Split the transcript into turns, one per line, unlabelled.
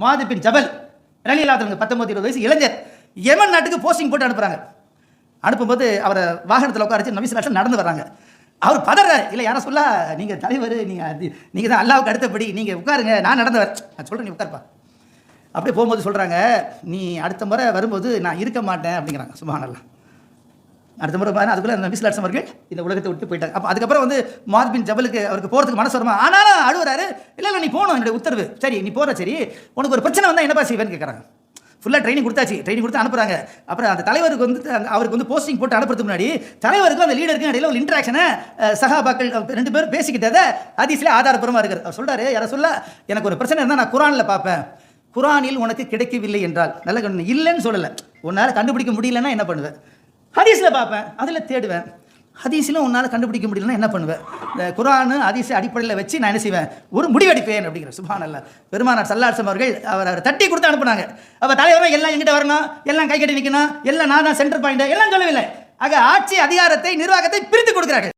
முஆத் பின் ஜபல் ரலியல்லாஹு அன்ஹு 19-20 வயசு இளைஞர் யமன் நாட்டுக்கு போஸ்டிங் போட்டு அனுப்புறாங்க. அனுப்பும்போது அவரை வாகனத்தில் உட்கார நபி ஸல்லல்லாஹு அலைஹி நடந்து வர்றாங்க. அவர் பதறாரு, இல்லை யாரை சொல்ல, நீங்கள் தலைவர், நீங்கள் தான் அல்லாஹ்வுக்கு அடுத்தபடி, நீங்கள் உட்காருங்க, நான் நடந்து வரேன், நான் சொல்கிறேன், நீ உட்காருப்பா. அப்படியே போகும்போது சொல்கிறாங்க, நீ அடுத்த முறை வரும்போது நான் இருக்க மாட்டேன் அப்படிங்கிறாங்க. சுப்ஹானல்லாஹ். அடுத்த முறை பாருங்க, அதுக்குள்ளே நபி ஸல்லல்லாஹு அலைஹி அவர்கள் இந்த உலகத்தை விட்டு போயிட்டாங்க. அப்போ அதுக்கப்புறம் முஆத் பின் ஜபலுக்கு அவருக்கு போகிறதுக்கு மனசு வருமா, ஆனாலும் அழுவுறாரு. இல்லை நீ போகணும், என்னுடைய உத்தரவு, சரி நீ போகிற, சரி உனக்கு ஒரு பிரச்சனை வந்தால் என்னப்பா செய்வேன்னு கேட்குறாங்க. ஃபுல்லாக ட்ரைனிங் கொடுத்தாச்சு, ட்ரைனிங் கொடுத்து அனுப்புகிறாங்க. அப்புறம் அந்த தலைவருக்கு அவருக்கு போஸ்டிங் போட்டு அனுப்புறதுக்கு முன்னாடி தலைவருக்கும் அந்த லீடருக்கும் இடையில ஒரு இன்ட்ராக்ஷனை சஹாபாக்கள் 2 பேரும் பேசிக்கிட்டதை ஹதீஸ்ல ஆதாரப்பூர்வமாக இருக்குது. அவர் சொல்கிறாரு, யாரை சொல்ல, எனக்கு ஒரு பிரச்சனை இருந்தால் நான் குரானில் பார்ப்பேன், குரானில் உனக்கு கிடைக்கவில்லை என்றால் நல்ல இல்லைன்னு சொல்லலை, உன்னால் கண்டுபிடிக்க முடியலன்னா என்ன பண்ணுவேன், ஹதீஸில் பார்ப்பேன், அதில் தேடுவேன், ஹதீஸில் உன்னால் கண்டுபிடிக்க முடியலன்னா என்ன பண்ணுவேன், இந்த குரானு ஹதீஸை அடிப்படையில் வச்சு நான் என்ன செய்வேன், ஒரு முடிவெடுப்பேன் அப்படிங்கிற. சுப்ஹானல்லாஹ். பெருமானார் ஸல்லல்லாஹு அலைஹி அவர்கள் அவர் தட்டி கொடுத்து அனுப்புனாங்க. அப்போ தலைவரும் எல்லாம் எங்கிட்ட வரணும், எல்லாம் கை கட்டி நிற்கணும், எல்லாம் நான் தான் சென்டர் பாயிண்ட், எல்லாம் சொல்லவில்லை. ஆக ஆட்சி அதிகாரத்தை நிர்வாகத்தை பிரித்து கொடுக்கிறார்கள்.